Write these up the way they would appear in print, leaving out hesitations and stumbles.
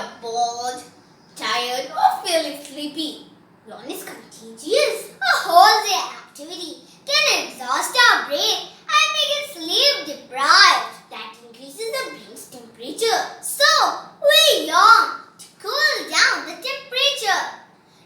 are bored, tired, or feeling sleepy, yawn is contagious. A whole day activity can exhaust our brain and make it sleep deprived. That increases the brain's temperature. So, we yawn to cool down the temperature.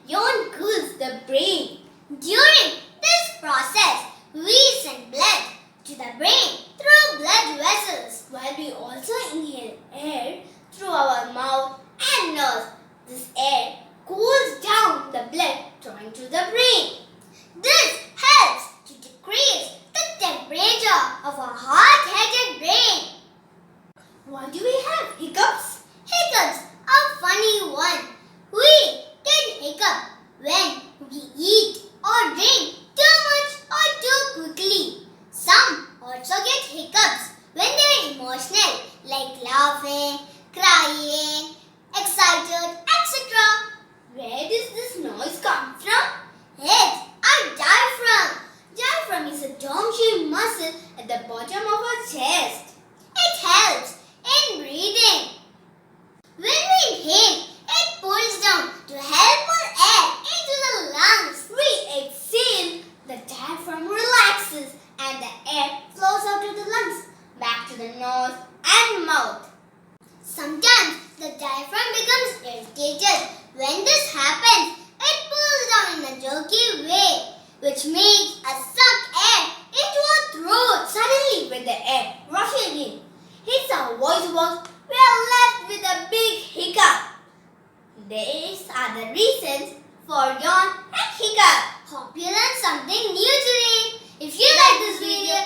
Yawn cools the brain. During this process, we send blood to the brain through blood vessels. While we also inhale air through our mouth and nose. This air cools down the blood flowing to the brain. This helps to decrease the temperature of our hot-headed brain. Why do we have hiccups? Hiccups are funny one. We get hiccup when we eat or drink too much or too quickly. Some also get hiccups when they are emotional, like laughing, crying, excited, etc. Where does this noise come from? It's our diaphragm. Diaphragm is a dome-shaped muscle at the bottom of our chest. It helps in breathing. When we inhale, it pulls down to help pull air into the lungs. We exhale, the diaphragm relaxes and the air flows out to the lungs, back to the nose and mouth. Sometimes the diaphragm becomes irritated. When this happens, it pulls down in a jerky way, which makes us suck air into our throat. Suddenly, when the air rushing in hits our voice box, we are left with a big hiccup. These are the reasons for yawn and hiccup. Hope you learned something new today. If you like this video,